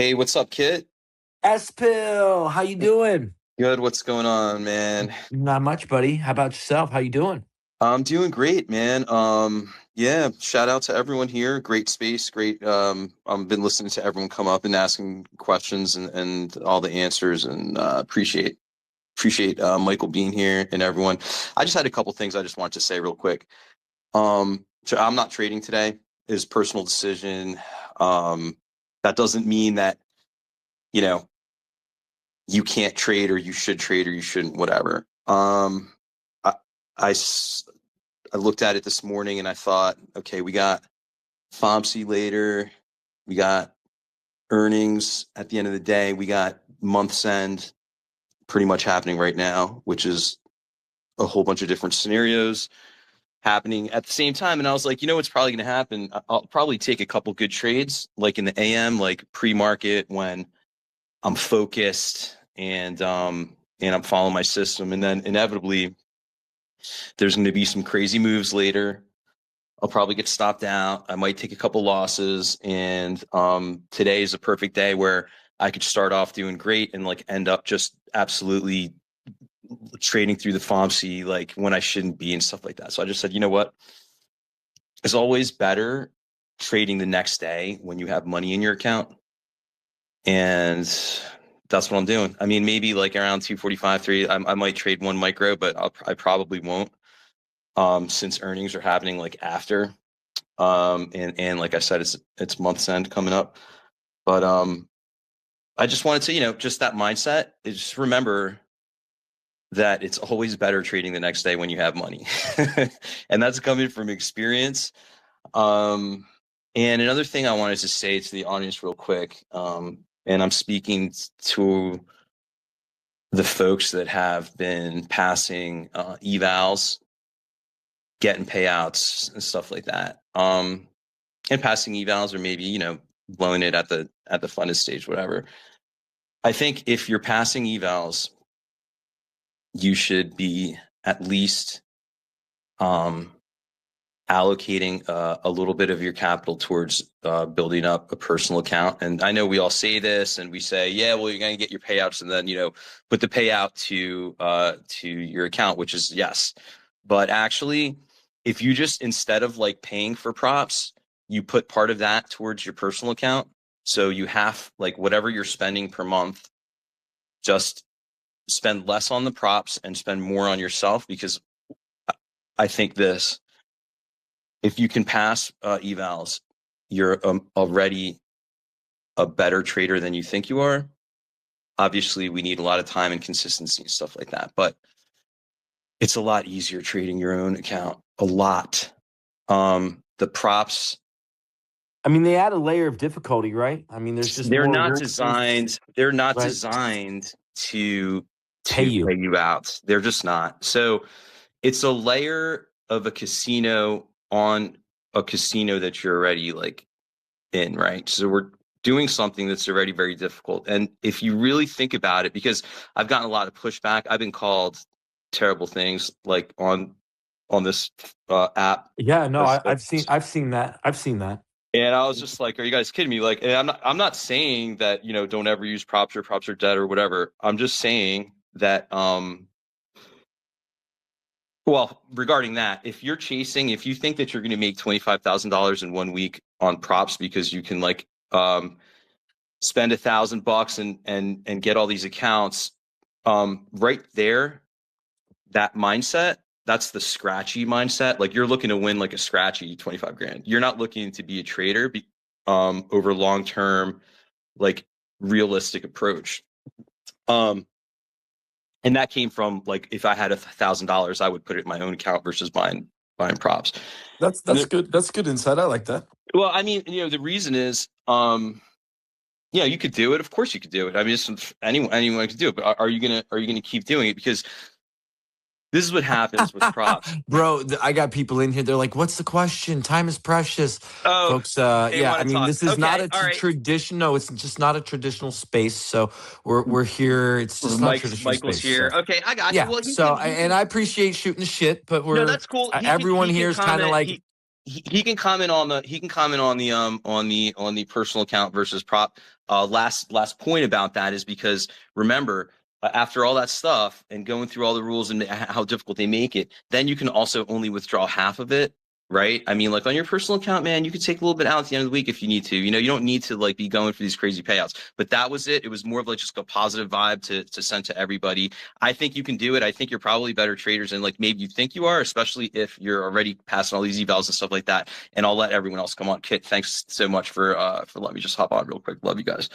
Hey, what's up, Kit? S-Pill, how you doing? Good. What's going on, man? Not much, buddy. How about yourself? How you doing? I'm doing great, man. Yeah, shout out to everyone here. Great space, great. I've been listening to everyone come up and asking questions and all the answers, and appreciate Michael being here and everyone. I just had a couple things I just wanted to say real quick. So I'm not trading today. Is personal decision. That doesn't mean that you know you can't trade or you should trade or you shouldn't, whatever. I, I s- I looked at it this morning and I thought, okay, we got FOMC later, we got earnings at the end of the day, we got month's end pretty much happening right now, which is a whole bunch of different scenarios happening at the same time. And I was like, what's probably going to happen? I'll probably take a couple good trades, like in the AM, like pre-market when I'm focused and I'm following my system. And then inevitably there's going to be some crazy moves later. I'll probably get stopped out. I might take a couple losses. And today is a perfect day where I could start off doing great and like end up just absolutely trading through the FOMC like when I shouldn't be and stuff like that. So I just said, you know what? It's always better trading the next day when you have money in your account. And that's what I'm doing. I mean, maybe like around 245, 3, I might trade one micro, but I probably won't since earnings are happening like after. And like I said, it's month's end coming up. But I just wanted to, just that mindset is just remember that it's always better trading the next day when you have money. And that's coming from experience. And another thing I wanted to say to the audience real quick, and I'm speaking to the folks that have been passing evals, getting payouts and stuff like that, and passing evals or maybe blowing it at the funded stage, whatever. I think if you're passing evals, you should be at least allocating a little bit of your capital towards building up a personal account. And I know we all say this and we say, yeah, well, you're going to get your payouts and then, put the payout to your account, which is yes. But actually, if you just, instead of like paying for props, you put part of that towards your personal account. So you have like whatever you're spending per month, just spend less on the props and spend more on yourself, because I think this, if you can pass evals, you're already a better trader than you think you are. Obviously, we need a lot of time and consistency and stuff like that, but it's a lot easier trading your own account. A lot. The props. I mean, they add a layer of difficulty, right? I mean, there's just They're more not work. designed. They're not Right. designed to Pay you. pay you out. They're just not. So it's a layer of a casino on a casino that you're already like in, right? So we're doing something that's already very difficult. And if you really think about it, because I've gotten a lot of pushback, I've been called terrible things like on this app. Yeah, no, I've seen that. I've seen that. And I was just like, are you guys kidding me? Like, and I'm not saying that, don't ever use props or props are dead or whatever. I'm just saying that, well, regarding that, if you think that you're going to make $25,000 in 1 week on props because you can like, spend $1,000 and get all these accounts, right there, that mindset, that's the scratchy mindset. Like you're looking to win like a scratchy 25 grand. You're not looking to be a trader over long term, like realistic approach. And that came from like, if I had $1,000, I would put it in my own account versus buying props. That's good. That's good insight. I like that. Well, I mean, the reason is, yeah, you could do it. Of course you could do it. I mean, anyone could do it, but are you gonna keep doing it? Because this is what happens with props. Bro, I got people in here. They're like, "What's the question? Time is precious." Oh, Folks, they yeah, want I to mean, talk. this is not Okay, a all right. tradition. No, it's just not a traditional space. So we're here. It's just not a traditional Michael's space. So here. Okay, I got you. yeah. Well, So and I appreciate shooting the shit, but no, that's cool. He everyone can here is kind of comment. like, he can comment on the personal account versus prop. Last point about that is because remember, after all that stuff and going through all the rules and how difficult they make it, then you can also only withdraw half of it, right? I mean, like on your personal account, man, you could take a little bit out at the end of the week if you need to. You know, you don't need to like be going for these crazy payouts. But that was it. It was more of like just a positive vibe to send to everybody. I think you can do it. I think you're probably better traders than like maybe you think you are, especially if you're already passing all these evals and stuff like that. And I'll let everyone else come on. Kit, thanks so much for letting me just hop on real quick. Love you guys.